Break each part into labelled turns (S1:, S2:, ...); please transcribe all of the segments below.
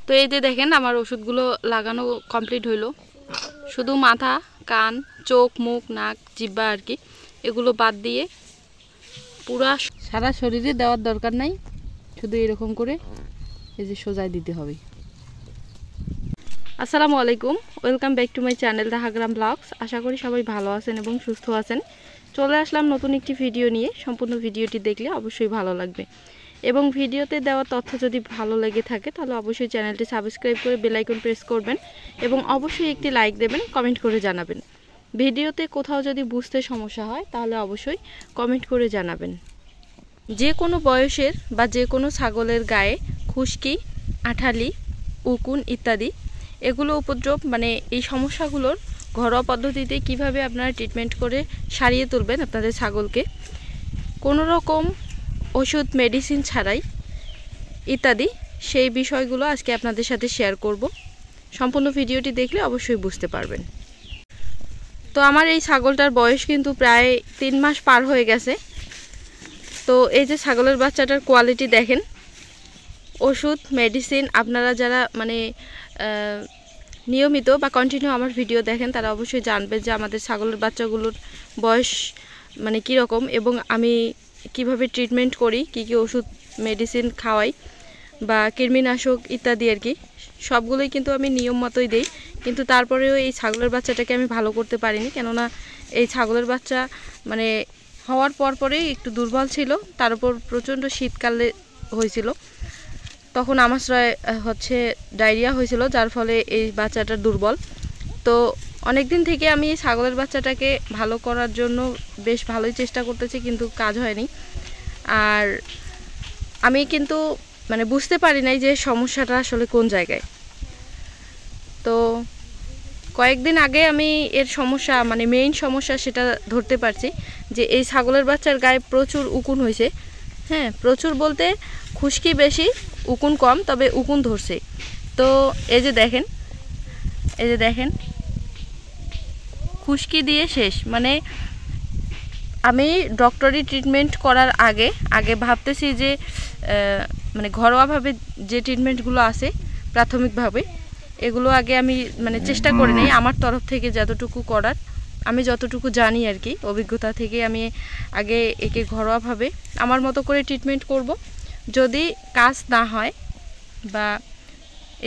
S1: তো এই যে দেখেন আমার ওষুধগুলো লাগানো কমপ্লিট হইলো। শুধু মাথা, কান, চোখ, মুখ, নাক, জিহ্বা আর কি, এগুলো বাদ দিয়ে পুরা সারা শরীরে দেওয়ার দরকার নাই, শুধু এরকম করে এই যে সোজায় দিতে হবে। আসসালামু আলাইকুম, welcome back to my channel Dhakagram vlogs. আশা করি সবাই ভালো আছেন এবং সুস্থ আছেন। চলে আসলাম নতুন একটি ভিডিও নিয়ে। সম্পূর্ণ ভিডিওটি দেখলে অবশ্যই ভালো লাগবে এবং ভিডিওতে দেওয়া তথ্য যদি ভালো লেগে থাকে তাহলে অবশ্যই চ্যানেলটি সাবস্ক্রাইব করে বেল আইকন প্রেস করবেন এবং অবশ্যই একটি লাইক দেবেন, কমেন্ট করে জানাবেন। ভিডিওতে কোথাও যদি বুঝতে সমস্যা হয় তাহলে অবশ্যই কমেন্ট করে জানাবেন। যে কোনো বয়সের বা যে কোনো ছাগলের গায়ে খুশকি, আঠালি, উকুন ইত্যাদি এগুলো উপদ্রব মানে এই সমস্যাগুলোর ঘরোয়া পদ্ধতিতে কিভাবে আপনারা ট্রিটমেন্ট করে সারিয়ে তুলবেন আপনাদের ছাগলকে, কোনো রকম ওষুধ মেডিসিন ছাড়াই ইত্যাদি, সেই বিষয়গুলো আজকে আপনাদের সাথে শেয়ার করব। সম্পূর্ণ ভিডিওটি দেখলে অবশ্যই বুঝতে পারবেন। তো আমার এই ছাগলটার বয়স কিন্তু প্রায় 3 মাস পার হয়ে গেছে। তো এই যে ছাগলের বাচ্চাটার কোয়ালিটি দেখেন। ওষুধ মেডিসিন আপনারা যারা মানে নিয়মিত বা কন্টিনিউ আমার ভিডিও দেখেন তারা অবশ্যই জানবেন যে আমাদের ছাগলের বাচ্চাগুলোর বয়স মানে কীরকম এবং আমি কিভাবে ট্রিটমেন্ট করি, কি কি ওষুধ মেডিসিন খাওয়াই বা কৃমিনাশক ইত্যাদি আর কি, সবগুলোই কিন্তু আমি নিয়ম মতোই দিই। কিন্তু তারপরেও এই ছাগলের বাচ্চাটাকে আমি ভালো করতে পারিনি, কেননা এই ছাগলের বাচ্চা মানে হওয়ার পরেই একটু দুর্বল ছিল, তার উপর প্রচণ্ড শীতকালে হয়েছিল, তখন আমাশয় হচ্ছে ডায়রিয়া হয়েছিল, যার ফলে এই বাচ্চাটা দুর্বল। তো অনেক দিন থেকে আমি এই ছাগলের বাচ্চাটাকে ভালো করার জন্য বেশ ভালোই চেষ্টা করতেছি, কিন্তু কাজ হয়নি। আর আমি কিন্তু মানে বুঝতে পারি নাই যে সমস্যাটা আসলে কোন জায়গায়। তো কয়েকদিন আগে আমি এর সমস্যা মানে মেইন সমস্যা সেটা ধরতে পারছি যে এই ছাগলের বাচ্চার গায়ে প্রচুর উকুন হয়েছে। হ্যাঁ, প্রচুর বলতে খুশকি বেশি, উকুন কম, তবে উকুন ধরছে। তো এই যে দেখেন খুশকি দিয়ে শেষ। মানে আমি ডক্টরি ট্রিটমেন্ট করার আগে ভাবতেছি যে মানে ঘরোয়াভাবে যে ট্রিটমেন্টগুলো আছে প্রাথমিকভাবে এগুলো আগে আমি মানে চেষ্টা করে নিই আমার তরফ থেকে যতটুকু করার, আমি যতটুকু জানি আর কি, অভিজ্ঞতা থেকে আমি আগে একে ঘরোয়াভাবে আমার মতো করে ট্রিটমেন্ট করব। যদি কাজ না হয় বা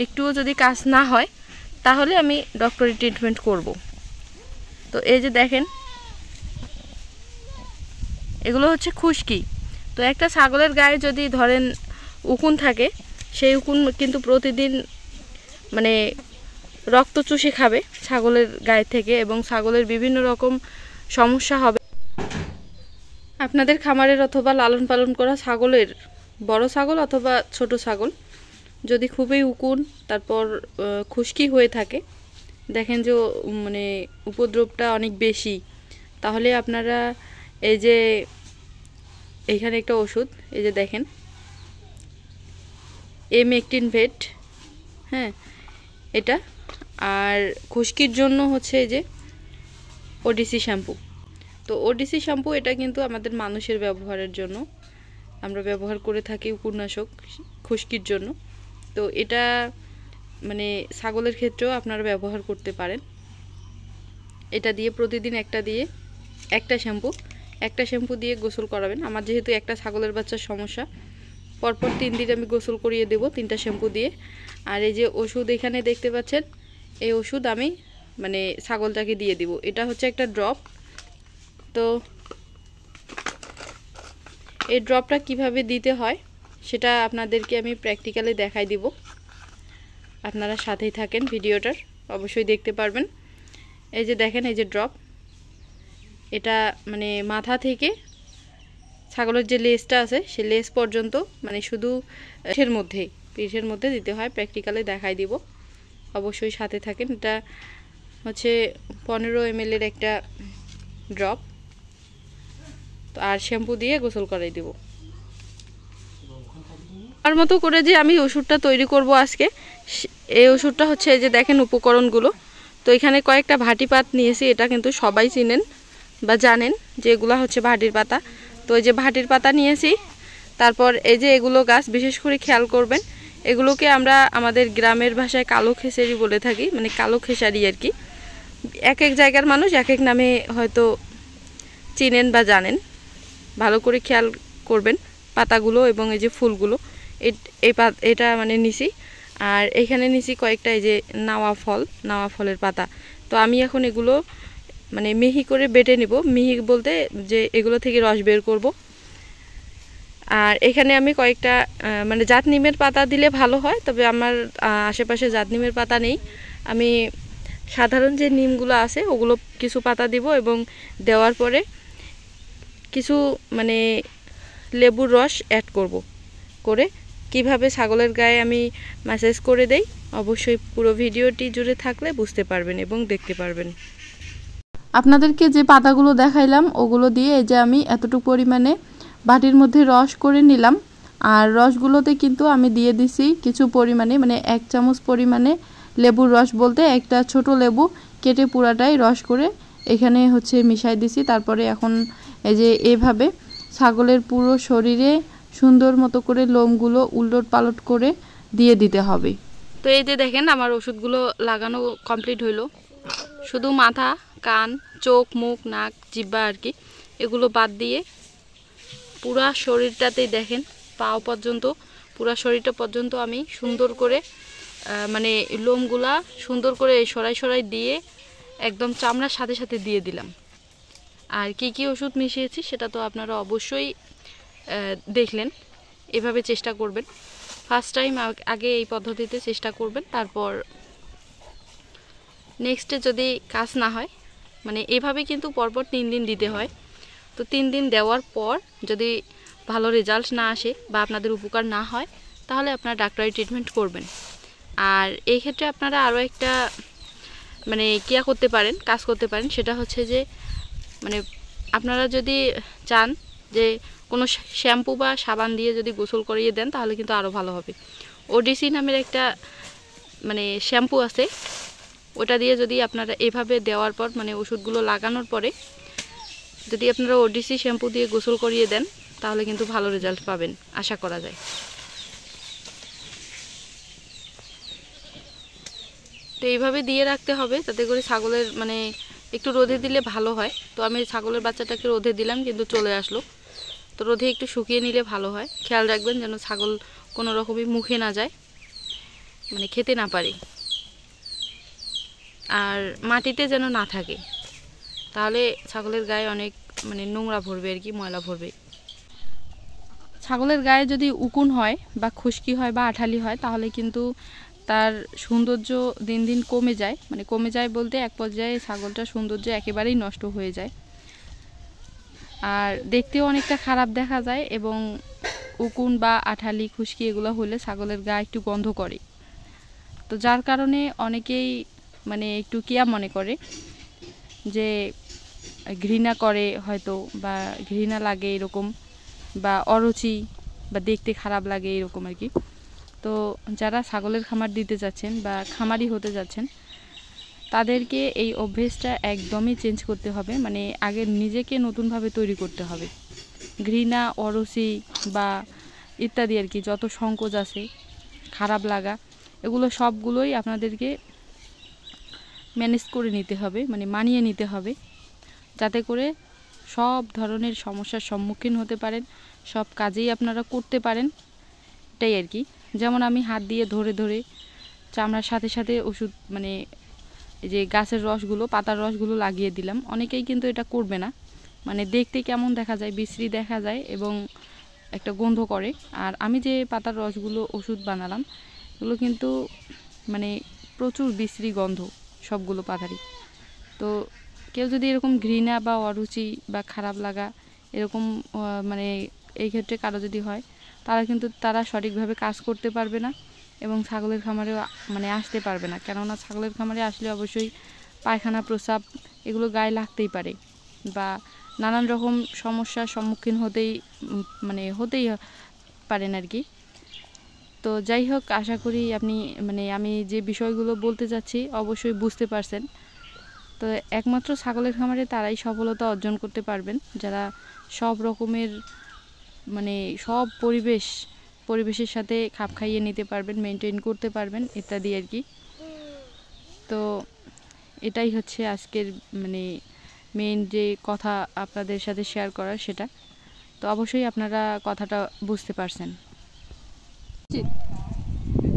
S1: একটুও যদি কাজ না হয় তাহলে আমি ডক্টরি ট্রিটমেন্ট করব। তো এই যে দেখেন এগুলো হচ্ছে খুশকি। তো একটা ছাগলের গায়ে যদি ধরেন উকুন থাকে, সেই উকুন কিন্তু প্রতিদিন মানে রক্ত চুষে খাবে ছাগলের গায়ে থেকে এবং ছাগলের বিভিন্ন রকম সমস্যা হবে। আপনাদের খামারের অথবা লালন পালন করা ছাগলের, বড় ছাগল অথবা ছোট ছাগল, যদি খুবই উকুন তারপর খুশকি হয়ে থাকে, দেখেন যে মানে উপদ্রবটা অনেক বেশি, তাহলে আপনারা এই যে এইখানে একটা ওষুধ, এই যে দেখেন M18 হ্যাঁ এটা, আর খুশকির জন্য হচ্ছে এই যে ওডিসি শ্যাম্পু। তো ওডিসি শ্যাম্পু এটা কিন্তু আমাদের মানুষের ব্যবহারের জন্য আমরা ব্যবহার করে থাকি উকুননাশক খুশকির জন্য। তো এটা মানে ছাগলের ক্ষেত্রেও আপনারা ব্যবহার করতে পারেন। এটা দিয়ে প্রতিদিন একটা শ্যাম্পু দিয়ে গোসল করাবেন। আমার যেহেতু একটা ছাগলের বাচ্চার সমস্যা, পরপর 3 দিন আমি গোসল করিয়ে দেব 3টা শ্যাম্পু দিয়ে। আর এই যে ওষুধ এখানে দেখতে পাচ্ছেন, এই ওষুধ আমি মানে ছাগলটাকে দিয়ে দিব। এটা হচ্ছে একটা ড্রপ। তো এই ড্রপটা কিভাবে দিতে হয় সেটা আপনাদেরকে আমি প্র্যাকটিক্যালি দেখাই দিব। আপনারা সাথেই থাকেন, ভিডিওটার অবশ্যই দেখতে পারবেন। এই যে দেখেন এই যে ড্রপ, এটা মানে মাথা থেকে ছাগলের যে লেজটা আছে সে লেজ পর্যন্ত মানে শুধু পিঠের মধ্যে দিতে হয়। প্র্যাকটিক্যালি দেখাই দিব, অবশ্যই সাথে থাকেন। এটা হচ্ছে 15 ml এর একটা ড্রপ। তো আর শ্যাম্পু দিয়ে গোসল করাই দিব। আর মতো করে যে আমি ওষুধটা তৈরি করব আজকে, এই ওষুধটা হচ্ছে এই যে দেখেন উপকরণগুলো। তো এখানে কয়েকটা ভাটি পাত নিয়েছি, এটা কিন্তু সবাই চিনেন বা জানেন যে এগুলো হচ্ছে ভাটির পাতা। তো এই যে ভাটির পাতা নিয়েছি, তারপর এই যে এগুলো গাছ বিশেষ করে খেয়াল করবেন, এগুলোকে আমরা আমাদের গ্রামের ভাষায় কালো খেসারি বলে থাকি, মানে কালো খেসারি আর কি। এক এক জায়গার মানুষ এক এক নামে হয়তো চিনেন বা জানেন। ভালো করে খেয়াল করবেন পাতাগুলো এবং এই যে ফুলগুলো, এটা মানে নিছি। আর এখানে নিছি কয়েকটা এই যে নাওয়া ফলের পাতা। তো আমি এখন এগুলো মানে মিহি করে বেটে নেব। মিহি বলতে যে এগুলো থেকে রস বের করব। আর এখানে আমি কয়েকটা মানে জাত নিমের পাতা দিলে ভালো হয়, তবে আমার আশেপাশে জাত নিমের পাতা নেই। আমি সাধারণ যে নিমগুলো আছে ওগুলো কিছু পাতা দিব এবং দেওয়ার পরে কিছু মানে লেবুর রস অ্যাড করে কিভাবে ছাগলের গায়ে আমি ম্যাসাজ করে দেই, অবশ্যই পুরো ভিডিওটি জুড়ে থাকলে বুঝতে পারবেন এবং দেখতে পারবেন। আপনাদেরকে যে পাতাগুলো দেখাইলাম ওগুলো দিয়ে এই যে আমি এতটুকু পরিমাণে বাটির মধ্যে রস করে নিলাম। আর রসগুলোতে কিন্তু আমি দিয়ে দিছি কিছু পরিমাণে, মানে 1 চামচ পরিমাণে লেবুর রস, বলতে একটা ছোট লেবু কেটে পুরাটাই রস করে এখানে হচ্ছে মিশাই দিছি। তারপরে এখন এই যে এভাবে ছাগলের পুরো শরীরে সুন্দর মতো করে লোমগুলো উলট পালট করে দিয়ে দিতে হবে। তো এই যে দেখেন আমার ওষুধগুলো লাগানো কমপ্লিট হইলো। শুধু মাথা, কান, চোখ, মুখ, নাক, জিহ্বা আর কি, এগুলো বাদ দিয়ে পুরা শরীরটাতেই দেখেন পাও পর্যন্ত, পুরা শরীরটা পর্যন্ত আমি সুন্দর করে মানে লোমগুলা সুন্দর করে সরাই দিয়ে একদম চামড়ার সাথে সাথে দিয়ে দিলাম। আর কি কি ওষুধ মিশিয়েছি সেটা তো আপনারা অবশ্যই দেখলেন। এভাবে চেষ্টা করবেন, ফার্স্ট টাইম আগে এই পদ্ধতিতে চেষ্টা করবেন। তারপর নেক্সটে যদি কাজ না হয়, মানে এভাবে কিন্তু পরপর 3 দিন দিতে হয়। তো 3 দিন দেওয়ার পর যদি ভালো রেজাল্ট না আসে বা আপনাদের উপকার না হয়, তাহলে আপনারা ডাক্তারি ট্রিটমেন্ট করবেন। আর এই ক্ষেত্রে আপনারা আরও একটা মানে কাজ করতে পারেন, সেটা হচ্ছে যে মানে আপনারা যদি চান যে কোনো শ্যাম্পু বা সাবান দিয়ে যদি গোসল করিয়ে দেন তাহলে কিন্তু আরও ভালো হবে। ওডিসি নামের একটা মানে শ্যাম্পু আছে, ওটা দিয়ে যদি আপনারা এভাবে দেওয়ার পর মানে ওষুধগুলো লাগানোর পরে যদি আপনারা ওডিসি শ্যাম্পু দিয়ে গোসল করিয়ে দেন তাহলে কিন্তু ভালো রেজাল্ট পাবেন, আশা করা যায়। তো এইভাবে দিয়ে রাখতে হবে, তাতে করে ছাগলের মানে একটু রোদে দিলে ভালো হয়। তো আমি ছাগলের বাচ্চাটাকে রোদে দিলাম, কিন্তু চলে আসলো। তো রোদে একটু শুকিয়ে নিলে ভালো হয়। খেয়াল রাখবেন যেন ছাগল কোনো রকমই মুখে না যায়, মানে খেতে না পারে, আর মাটিতে যেন না থাকে, তাহলে ছাগলের গায়ে অনেক মানে নোংরা ভরবে আর কি, ময়লা ভরবে। ছাগলের গায়ে যদি উকুন হয় বা খুশকি হয় বা আঠালি হয় তাহলে কিন্তু তার সৌন্দর্য দিন দিন কমে যায়। মানে কমে যায় বলতে এক পর্যায়ে ছাগলটার সৌন্দর্য একেবারেই নষ্ট হয়ে যায়, আর দেখতেও অনেকটা খারাপ দেখা যায়। এবং উকুন বা আঠালি খুশকি এগুলো হলে ছাগলের গায়ে একটু গন্ধ করে। তো যার কারণে অনেকেই মানে একটু কিয়া মনে করে, যে ঘৃণা করে হয়তো, বা ঘৃণা লাগে এরকম, বা অরুচি বা দেখতে খারাপ লাগে এরকম আর কি। তো যারা ছাগলের খামার দিতে যাচ্ছেন বা খামারি হতে যাচ্ছেন তাদেরকে এই অভ্যেসটা একদমই চেঞ্জ করতে হবে, মানে আগে নিজেকে নতুনভাবে তৈরি করতে হবে। ঘৃণা, অরুচি বা ইত্যাদি আর কি যত সংকোচ আছে, খারাপ লাগা, এগুলো সবগুলোই আপনাদেরকে ম্যানেজ করে নিতে হবে, মানে মানিয়ে নিতে হবে, যাতে করে সব ধরনের সমস্যার সম্মুখীন হতে পারেন, সব কাজেই আপনারা করতে পারেন, এটাই আর কি। যেমন আমি হাত দিয়ে ধরে ধরে চামড়ার সাথে সাথে ওষুধ মানে এই যে গাছের রসগুলো, পাতার রসগুলো লাগিয়ে দিলাম। অনেকেই কিন্তু এটা করবে না, মানে দেখতে কেমন দেখা যায়, বিশ্রী দেখা যায় এবং একটা গন্ধ করে। আর আমি যে পাতার রসগুলো ওষুধ বানালাম এগুলো কিন্তু মানে প্রচুর বিশ্রী গন্ধ সবগুলো পাতারই। তো কেউ যদি এরকম ঘৃণা বা অরুচি বা খারাপ লাগা এরকম মানে এই ক্ষেত্রে কারো যদি হয়, তারা সঠিকভাবে কাজ করতে পারবে না এবং ছাগলের খামারে মানে আসতে পারবে না। কেননা ছাগলের খামারে আসলে অবশ্যই পায়খানা, প্রস্রাব এগুলো গায়ে লাগতেই পারে, বা নানান রকম সমস্যার সম্মুখীন হতেই পারেন আর কি। তো যাই হোক, আশা করি আপনি মানে আমি যে বিষয়গুলো বলতে যাচ্ছি অবশ্যই বুঝতে পারছেন। তো একমাত্র ছাগলের খামারে তারাই সফলতা অর্জন করতে পারবেন যারা সব রকমের মানে সব পরিবেশ পরিবেশের সাথে খাপ খাইয়ে নিতে পারবেন, মেনটেন করতে পারবেন ইত্যাদি আর কি। তো এটাই হচ্ছে আজকের মানে মেইন যে কথা আপনাদের সাথে শেয়ার করার সেটা। তো অবশ্যই আপনারা কথাটা বুঝতে পারছেন।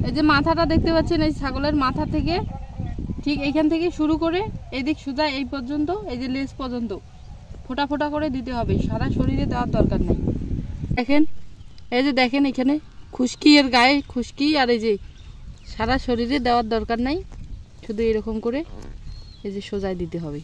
S1: এই যে মাথাটা দেখতে পাচ্ছেন, এই ছাগলের মাথা থেকে ঠিক এইখান থেকে শুরু করে এইদিক সোজা এই পর্যন্ত, এই যে লেজ পর্যন্ত ফোঁটা ফোঁটা করে দিতে হবে, সারা শরীরে দেওয়ার দরকার নেই। দেখেন এই যে দেখেন এখানে খুশকি এর গায়ে খুশকি, আর এই যে সারা শরীরে দেওয়ার দরকার নাই, শুধু এরকম করে এই যে সোজায় দিতে হবে।